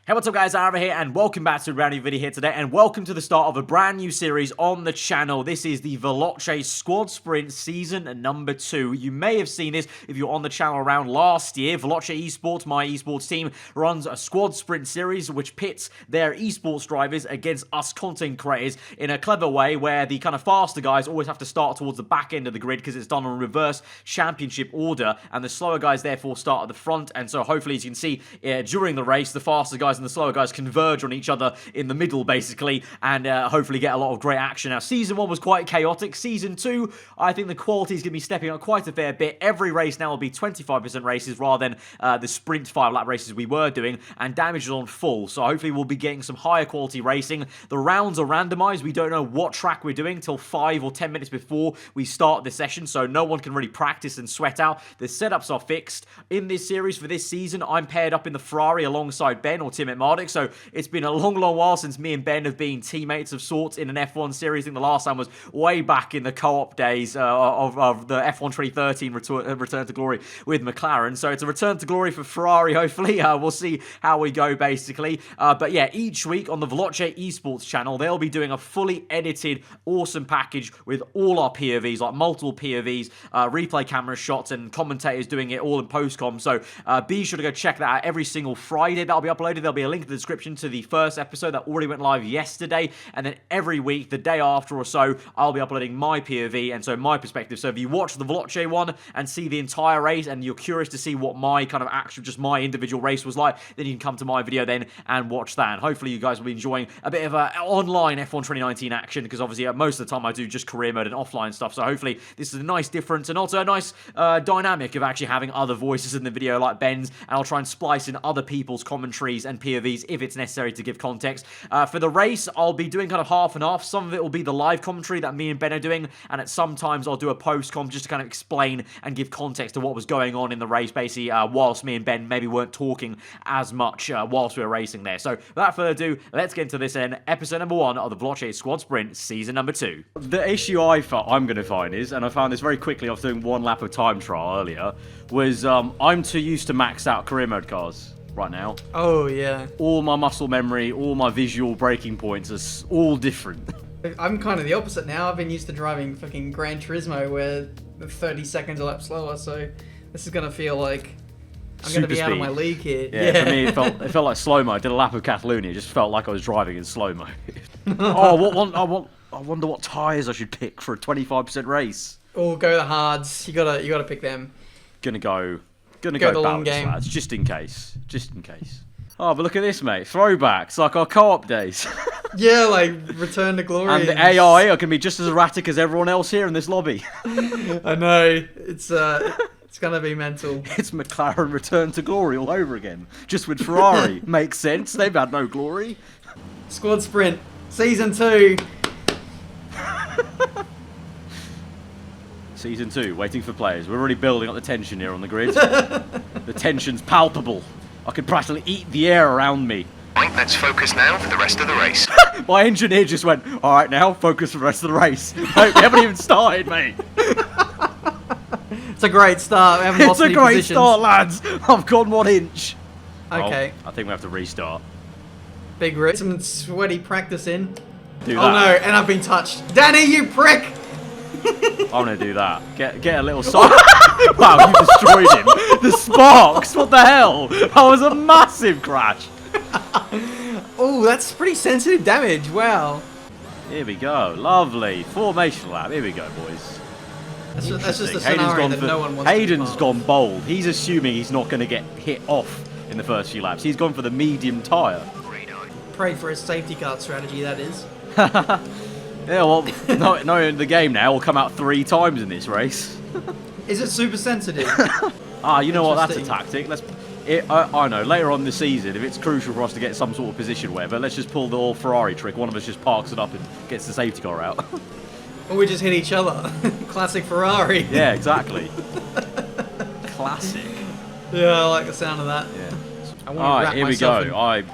Hey, what's up guys, aarava here, and welcome back to a brand new video here today, and welcome to the start of a brand new series on the channel. This is the Veloce Squad Sprint Season number 2. You may have seen this if you're on the channel around last year. Veloce Esports, my esports team, runs a Squad Sprint series which pits their esports drivers against us content creators in a clever way where the kind of faster guys always have to start towards the back end of the grid because it's done on reverse championship order, and the slower guys therefore start at the front. And so hopefully, as you can see, during the race, the faster guys and the slower guys converge on each other in the middle, basically, and hopefully get a lot of great action. Now, Season 1 was quite chaotic. Season 2, I think the quality is going to be stepping up quite a fair bit. Every race now will be 25% races rather than the sprint 5-lap races we were doing, and damage is on full, so hopefully we'll be getting some higher quality racing. The rounds are randomized. We don't know what track we're doing till 5 or 10 minutes before we start the session, so no one can really practice and sweat out. The setups are fixed. In this series for this season, I'm paired up in the Ferrari alongside Ben, or Tiametmarduk. So it's been a long while since me and Ben have been teammates of sorts in an F1 series. I think the last time was way back in the co-op days of the F1 2013 return to glory with McLaren. So it's a return to glory for Ferrari, hopefully. We'll see how we go, basically. But yeah, each week on the Veloce Esports channel, they'll be doing a fully edited, awesome package with all our POVs, like multiple POVs, replay camera shots, and commentators doing it all in post-com. So be sure to go check that out every single Friday. That'll be uploaded. There'll be a link in the description to the first episode that already went live yesterday, and then every week, the day after or so, I'll be uploading my POV, and so my perspective. So if you watch the Veloce one and see the entire race, and you're curious to see what my kind of actual, just my individual race was like, then you can come to my video then and watch that. And hopefully you guys will be enjoying a bit of online F1 2019 action, because obviously most of the time I do just career mode and offline stuff, so hopefully this is a nice difference, and also a nice dynamic of actually having other voices in the video like Ben's, and I'll try and splice in other people's commentaries and POVs if it's necessary to give context. For the race, I'll be doing kind of half and half. Some of it will be the live commentary that me and Ben are doing, and at sometimes I'll do a post-com just to kind of explain and give context to what was going on in the race, basically, whilst me and Ben maybe weren't talking as much whilst we were racing there. So without further ado, let's get into this in episode number 1 of the Veloce Squad Sprint Season number 2. The issue I'm going to find is, and I found this very quickly after doing one lap of time trial earlier, was I'm too used to maxed out career mode cars right now. Oh, yeah. All my muscle memory, all my visual breaking points are all different. I'm kind of the opposite now. I've been used to driving fucking Gran Turismo where 30 seconds a lap slower, so this is going to feel like I'm going to be out of my league here. Yeah, for me, it felt like slow-mo. I did a lap of Catalonia. It just felt like I was driving in slow-mo. Oh, I wonder what tyres I should pick for a 25% race. Oh, go the hards. You gotta pick them. Gonna go the balance, long game, lads, just in case. Oh, but look at this, mate. Throwbacks, like our co-op days. Yeah, like Return to Glory. And the AI are gonna be just as erratic as everyone else here in this lobby. I know. It's gonna be mental. It's McLaren Return to Glory all over again, just with Ferrari. Makes sense. They've had no glory. Squad Sprint Season 2. Season 2, waiting for players. We're already building up the tension here on the grid. The tension's palpable. I can practically eat the air around me. Right, let's focus now for the rest of the race. My engineer just went, alright now, focus for the rest of the race. No, we haven't even started, mate. It's a great start. We haven't lost any great positions. start, lads. I've gone 1 inch. Okay. Oh, I think we have to restart. Big risk. Some sweaty practice in. Do that. Oh no, and I've been touched. Danny, you prick! I'm gonna do that. Get a little side. Wow, you destroyed him. The sparks. What the hell? That was a massive crash. Oh, that's pretty sensitive damage. Wow. Here we go. Lovely formation lap. Here we go, boys. That's just a Hayden's scenario that no one wants. Hayden's gone bold. He's assuming he's not going to get hit off in the first few laps. He's gone for the medium tyre. Pray for a safety car strategy, that is. Yeah, well, knowing the game now, will come out 3 times in this race. Is it super sensitive? You know what? That's a tactic. I know, later on this season, if it's crucial for us to get some sort of position or whatever, let's just pull the old Ferrari trick. One of us just parks it up and gets the safety car out. Or we just hit each other. Classic Ferrari. Yeah, exactly. Classic. Yeah, I like the sound of that. Yeah. I want to wrap here we myself go. in...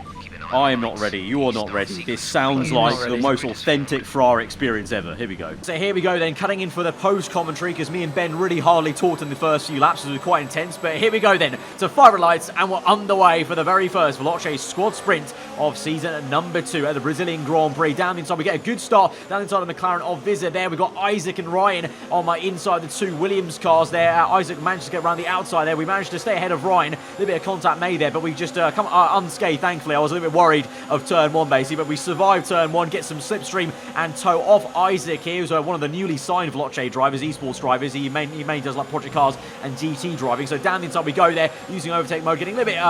I am not ready. You are not ready. This sounds like the most authentic Ferrari experience ever. Here we go. So here we go then, cutting in for the post-commentary, because me and Ben really hardly talked in the first few laps. It was quite intense. But here we go then to Fire Lights, and we're underway for the very first Veloce squad sprint of season number 2 at the Brazilian Grand Prix. Down inside, we get a good start down inside the McLaren of Visa there. We've got Isaac and Ryan on my inside, the 2 Williams cars there. Isaac managed to get around the outside there. We managed to stay ahead of Ryan. A little bit of contact made there, but we just come unscathed, thankfully. I was a little bit worried of turn 1, basically, but we survived turn 1, get some slipstream and tow off Isaac here, who's one of the newly signed Veloce drivers, esports drivers. He mainly does like project cars and GT driving. So down the inside we go there, using overtake mode, getting a little bit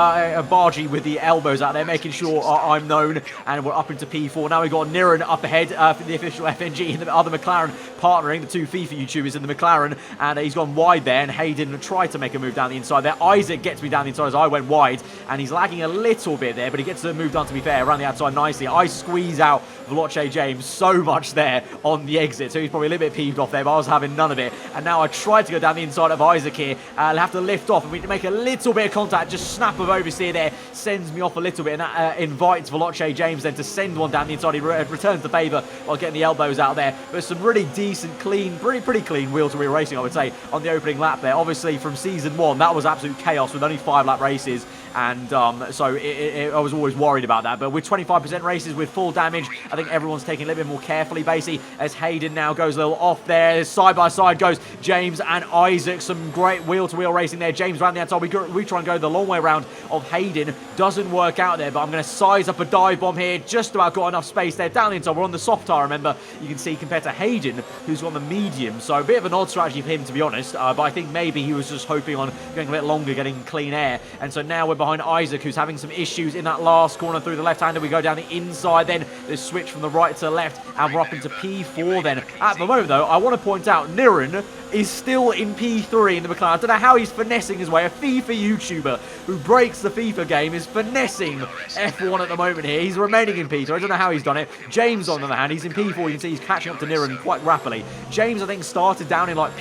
bargy with the elbows out there, making sure I'm known, and we're up into P4. Now we've got Niren up ahead for the official FNG, and the other McLaren partnering, the 2 FIFA YouTubers in the McLaren, and he's gone wide there, and Hayden tried to make a move down the inside there. Isaac gets me down the inside as I went wide, and he's lagging a little bit there, but he gets the move done, to be fair, around the outside nicely. I squeeze out Veloce James so much there on the exit, so he's probably a little bit peeved off there, but I was having none of it. And now I tried to go down the inside of Isaac here. I'll have to lift off, and we make a little bit of contact, just snap of oversteer there, sends me off a little bit, and that invites Veloce James then to send one down the inside. He returns the favour while getting the elbows out there. But some really decent, clean, pretty clean wheel-to-wheel racing, I would say, on the opening lap there. Obviously, from season 1, that was absolute chaos with only 5-lap races. And so I was always worried about that. But with 25% races with full damage, I think everyone's taking a little bit more carefully, basically, as Hayden now goes a little off there. Side by side goes James and Isaac. Some great wheel-to-wheel racing there. James around the outside. We try and go the long way around of Hayden. Doesn't work out there, but I'm going to size up a dive bomb here. Just about got enough space there. Down the inside, we're on the soft tire, remember, you can see, compared to Hayden, who's on the medium. So a bit of an odd strategy for him, to be honest. But I think maybe he was just hoping on going a bit longer, getting clean air. And so now we're behind Isaac, who's having some issues in that last corner through the left-hander. We go down the inside, then the switch from the right to the left, and we're up into P4 then. At the moment, though, I want to point out, Niren is still in P3 in the McLaren. I don't know how he's finessing his way. A FIFA YouTuber who breaks the FIFA game is finessing F1 at the moment here. He's remaining in P3. I don't know how he's done it. James, on the other hand, he's in P4. You can see he's catching up to Niren quite rapidly. James, I think, started down in like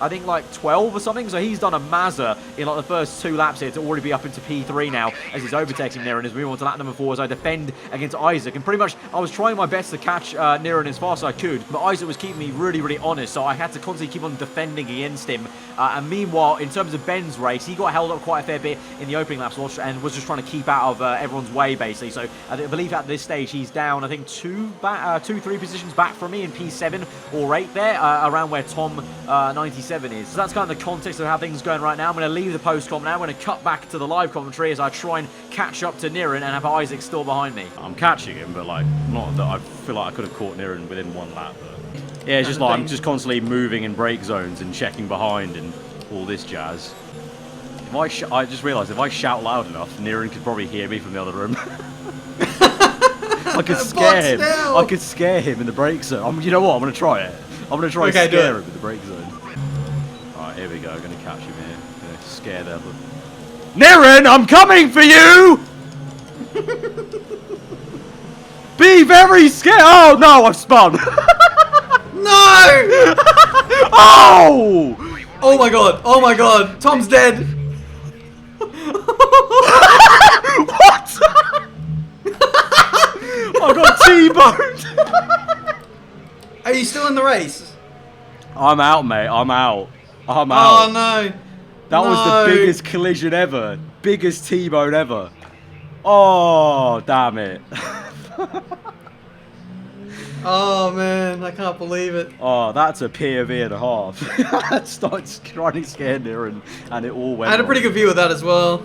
like 12 or something. So he's done a Mazza in like the first 2 laps here to already be up into P3 now, as he's overtaking Niren as we move on to lap number 4 as I defend against Isaac. And pretty much I was trying my best to catch Niren as fast as I could, but Isaac was keeping me really honest, so I had to constantly keep on defending against him. And meanwhile, in terms of Ben's race, he got held up quite a fair bit in the opening laps and was just trying to keep out of everyone's way, basically. So I believe at this stage he's down, I think, 2-3 positions back from me in P7 or 8 there, around where Tom 97 is. So that's kind of the context of how things are going right now. I'm going to leave the post-com now. I'm going to cut back to the live commentary as I try and catch up to Niren and have Isaac still behind me. I'm catching him, but like, not that I feel like I could have caught Niren within 1 lap, but yeah, it's just like I'm just constantly moving in brake zones and checking behind and all this jazz. If I just realised if I shout loud enough, Niren could probably hear me from the other room. I could scare him. I could scare him in the brake zone. You know what? I'm going to try it. I'm going to try and scare him in the brake zone. Alright, here we go. I'm going to catch him here. I'm going to scare them. Niren, I'm coming for you! Be very scared! Oh no, I've spun! No! Oh! Oh my god! Oh my god! Tom's dead! What? I got T-boned! Are you still in the race? I'm out, mate. I'm out. I'm Oh out. no! That was the biggest collision ever. Biggest T-bone ever. Oh, damn it. Oh man, I can't believe it. Oh, that's a POV and a half. I started trying to scare Niren and it all went I had a pretty good view of that as well.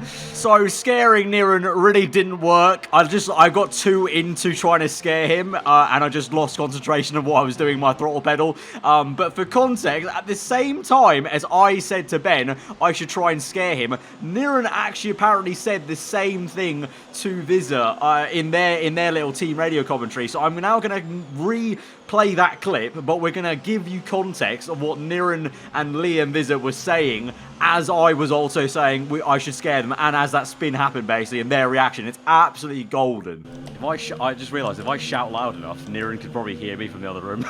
So scaring Niren really didn't work. I got too into trying to scare him and I just lost concentration of what I was doing, my throttle pedal. But for context, at the same time as I said to Ben I should try and scare him, Niren actually apparently said the same thing to Visa in their little team radio commentary. So I'm now going to replay that clip, but we're going to give you context of what Niren and Liam Visa were saying as I was also saying I should scare them, and as that spin happened basically, and their reaction. It's absolutely golden. If I just realised if I shout loud enough, Niren could probably hear me from the other room.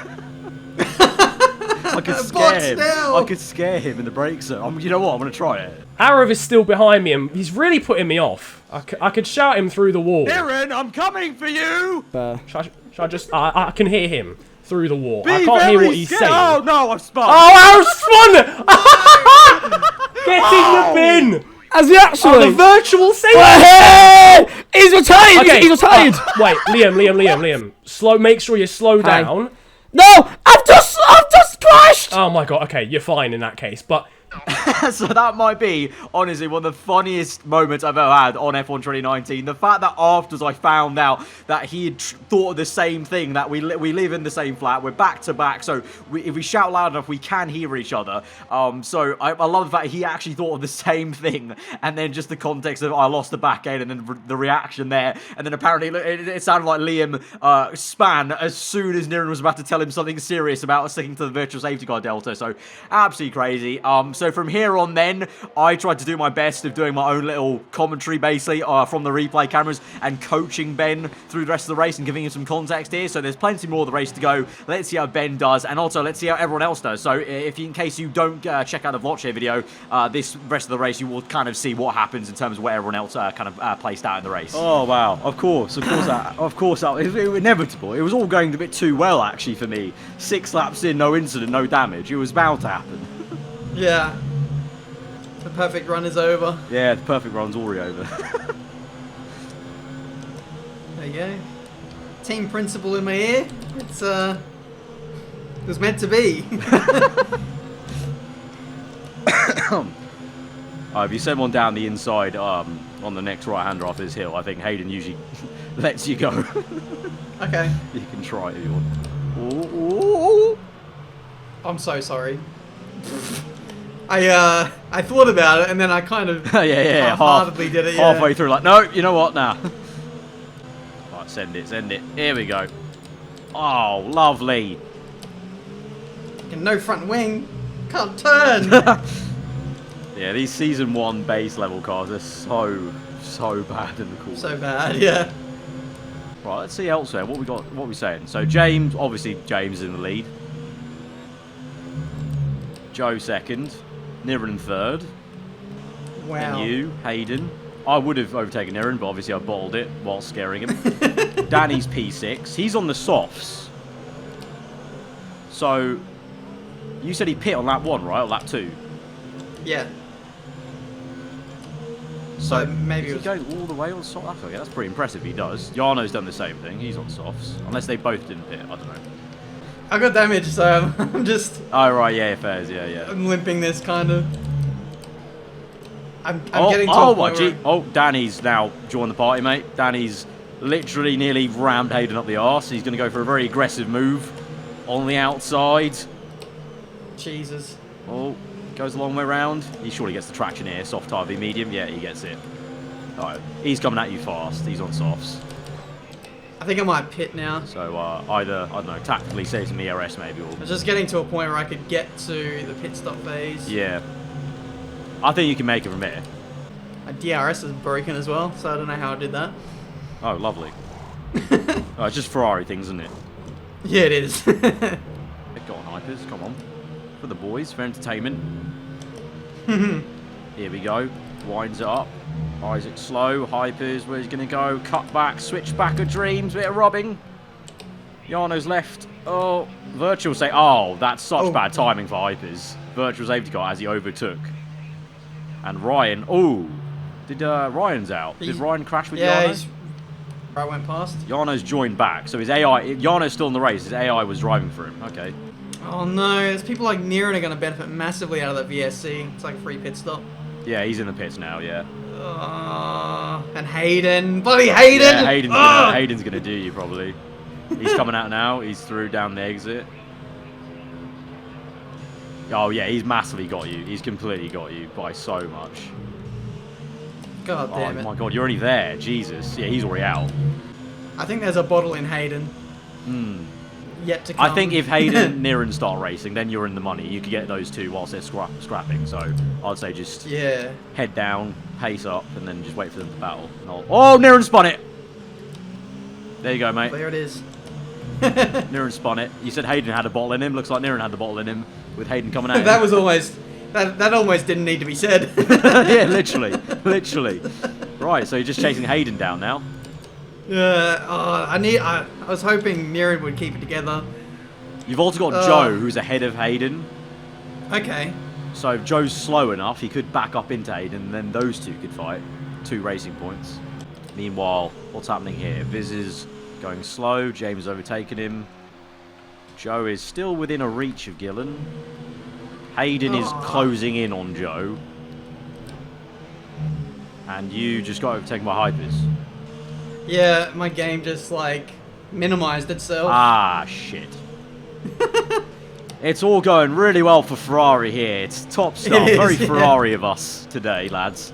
I could scare Box him. now. I could scare him in the break zone. You know what? I'm going to try it. Aarava is still behind me, and he's really putting me off. I could shout him through the wall. Aaron, I'm coming for you! Should I just... I can hear him through the wall. Be I can't hear what he's scared. saying. Oh, no, I've spun. Oh, Aaron spun! Get in the bin! Has he actually? Oh, the virtual safety! Hey! He's retired! Okay. He's retired! Wait, Liam. Slow. Make sure you slow down. No! I've just crashed! Oh my god, okay, you're fine in that case, but... So that might be, honestly, one of the funniest moments I've ever had on F1 2019. The fact that afterwards I found out that he had thought of the same thing, that we live in the same flat, we're back to back, so if we shout loud enough, we can hear each other. So I love the fact he actually thought of the same thing, and then just the context of I lost the back end, and then the reaction there, and then apparently it sounded like Liam span as soon as Niren was about to tell him something serious about sticking to the virtual safety car delta. So absolutely crazy. So from here on then, I tried to do my best of doing my own little commentary, basically, from the replay cameras and coaching Ben through the rest of the race and giving him some context here. So there's plenty more of the race to go. Let's see how Ben does, and also let's see how everyone else does. So in case you don't check out the Veloce video, this rest of the race, you will kind of see what happens in terms of where everyone else placed out in the race. Oh, wow. Of course that it was inevitable. It was all going a bit too well, actually, for me. 6 laps in, no incident, no damage. It was bound to happen. Yeah. The perfect run is over. Yeah, the perfect run's already over. There you go. Team principal in my ear. It was meant to be. If you send one down the inside on the next right-hander off this hill, I think Hayden usually lets you go. Okay. You can try it if you want. Ooh. I'm so sorry. I thought about it and then I kind of half-heartedly did it. Yeah. Halfway through, like, no, you know what, now. Right, send it. Here we go. Oh, lovely. And no front wing. Can't turn. Yeah, these Season 1 base level cars are so bad in the corner. So bad, yeah. Right, let's see elsewhere. What are we saying? So James, obviously James is in the lead. Joe second. Niren third. Wow. And you, Hayden. I would have overtaken Niren, but obviously I bottled it while scaring him. Danny's P6. He's on the softs. So, you said he pit on lap 1, right? Or lap 2? Yeah. So maybe he goes all the way on softs. Okay, that's pretty impressive. He does. Jarno's done the same thing. He's on softs, unless they both didn't pit. I don't know. I got damage, so I'm just. Oh right, yeah, fairs, yeah. I'm limping this kind of. I'm getting to a point where... Oh, Danny's now joined the party, mate. Danny's literally nearly rammed Hayden up the arse. He's going to go for a very aggressive move on the outside. Jesus. Oh, goes a long way round. He surely gets the traction here. Soft tire v medium. Yeah, he gets it. All right, he's coming at you fast. He's on softs. I think I might pit now. So either, I don't know, tactically save some ERS maybe. Or... I was just getting to a point where I could get to the pit stop phase. Yeah. I think you can make it from here. My DRS is broken as well, so I don't know how I did that. Oh, lovely. It's just Ferrari things, isn't it? Yeah, it is. Go on, Hypers, come on. For the boys, for entertainment. Here we go. Winds it up. Isaac slow. Hypers, where's he going to go? Cut back, switch back of dreams, bit of robbing. Jarno's left. Oh, virtual say. Oh, that's such bad timing for Hypers. Virtual safety car as he overtook. And Ryan. Oh, did Ryan's out? Did Ryan crash with Jarno? I went past. Jarno's joined back, so his AI. Jarno's still in the race. His AI was driving for him. Okay. Oh no, there's people like Niren are going to benefit massively out of that VSC. It's like a free pit stop. Yeah, he's in the pits now. Yeah. And Hayden, bloody Hayden! Yeah, Hayden's gonna do you probably. He's coming out now. He's through down the exit. Oh yeah, he's massively got you. He's completely got you by so much. God damn it! Oh my god, you're already there. Jesus. Yeah, he's already out. I think there's a bottle in Hayden. Yet to come. I think if Hayden and Niren start racing, then you're in the money. You could get those two whilst they're scrapping. So I'd say just head down, pace up, and then just wait for them to battle. Oh, Niren spun it! There you go, mate. There it is. Niren spun it. You said Hayden had a bottle in him. Looks like Niren had the bottle in him. with Hayden coming out. That was almost... That almost didn't need to be said. Yeah, literally. Right, so you're just chasing Hayden down now. I was hoping Mirren would keep it together. You've also got Joe, who's ahead of Hayden. Okay. So if Joe's slow enough, he could back up into Hayden, and then those two could fight. 2 racing points. Meanwhile, what's happening here? Viz is going slow. James has overtaken him. Joe is still within a reach of Gillen. Hayden is closing in on Joe. And you just got overtaken by Hypers. Yeah, my game just, like, minimized itself. Ah, shit. It's all going really well for Ferrari here. It's top stuff. Very Ferrari of us today, lads.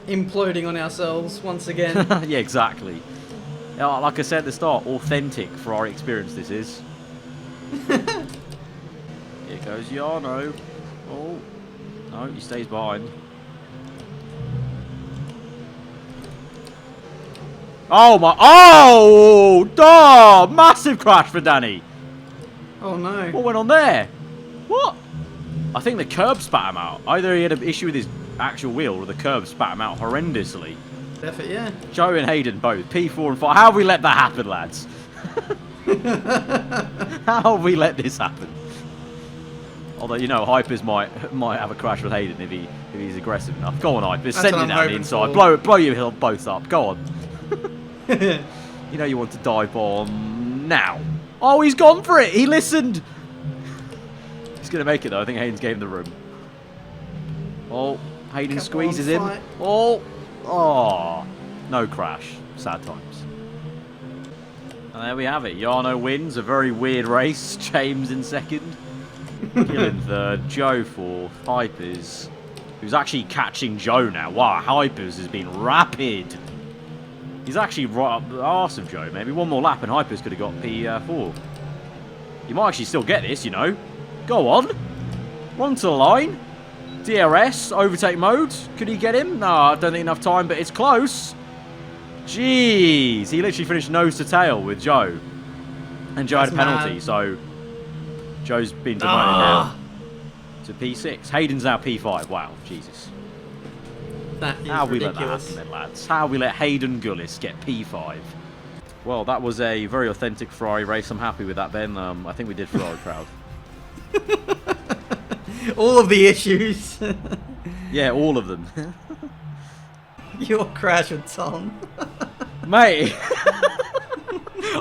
Imploding on ourselves once again. Yeah, exactly. Like I said at the start, authentic Ferrari experience this is. Here goes Jarno. Oh, no, he stays behind. Oh my! Oh, massive crash for Danny. Oh no. What went on there? What? I think the curb spat him out. Either he had an issue with his actual wheel, or the curb spat him out horrendously. Effort, yeah. Joe and Hayden both P4 and 5. How have we let that happen, lads? How have we let this happen? Although, you know, Hypers might have a crash with Hayden if he's aggressive enough. Go on, Hypers. Send it down the inside. Blow your both up. Go on. You know you want to dive bomb now. Oh, he's gone for it. He listened. He's going to make it, though. I think Hayden's gave him the room. Oh, Hayden squeezes him. Oh, no crash. Sad times. And there we have it. Jarno wins. A very weird race. James in second. Gillen third. Joe fourth. Hypers, who's actually catching Joe now. Wow, Hypers has been rapid. He's actually right up the arse of Joe. Maybe one more lap and Hypers could have got P4. You might actually still get this, you know. Go on. Run to the line. DRS, overtake mode. Could he get him? No, I don't think enough time, but it's close. Jeez. He literally finished nose to tail with Joe. And Joe had a penalty, so Joe's been demoted now to P6. Hayden's now P5. Wow, Jesus. That is How we let ridiculous. that happen then, lads? How we let Hayden Gullis get P5? Well, that was a very authentic Ferrari race. I'm happy with that, Ben. I think we did Ferrari proud. All of the issues. Yeah, all of them. Your crash with Tom. Mate,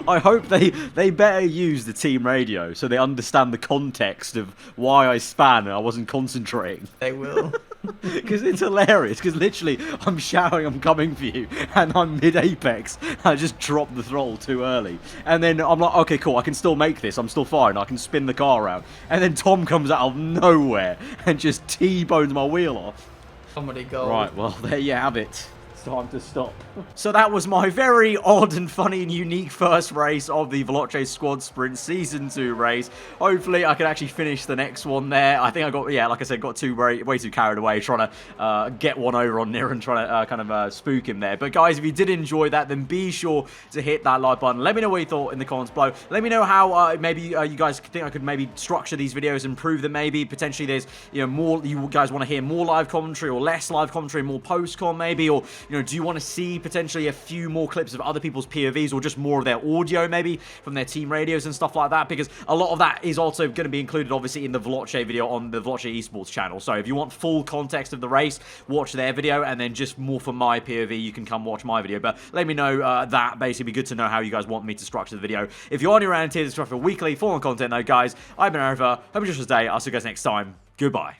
I hope they better use the team radio so they understand the context of why I span and I wasn't concentrating. They will. Because it's hilarious, because literally I'm shouting I'm coming for you and I'm mid-apex. I just dropped the throttle too early. And then I'm like, okay, cool, I can still make this. I'm still fine. I can spin the car around. And then Tom comes out of nowhere and just T-bones my wheel off. Comedy gold. Right, well, there you have it. Time to stop. So that was my very odd and funny and unique first race of the Veloce Squad Sprint Season 2 race. Hopefully I can actually finish the next one there. I think I got, yeah, like I said, got way too carried away trying to get one over on Nir and trying to kind of spook him there. But guys, if you did enjoy that, then be sure to hit that like button. Let me know what you thought in the comments below. Let me know how maybe you guys think I could maybe structure these videos, improve them maybe. Potentially there's, you know, more, you guys want to hear more live commentary or less live commentary, more post-com maybe, or, you know, do you want to see potentially a few more clips of other people's POVs or just more of their audio maybe from their team radios and stuff like that? Because a lot of that is also going to be included obviously in the Veloce video on the Veloce Esports channel. So if you want full context of the race, watch their video, and then just more for my POV, you can come watch my video. But let me know that. Basically, be good to know how you guys want me to structure the video. If you're on your round here to structure weekly full-on content though, guys, I've been aarava. Hope you enjoyed this day. I'll see you guys next time. Goodbye.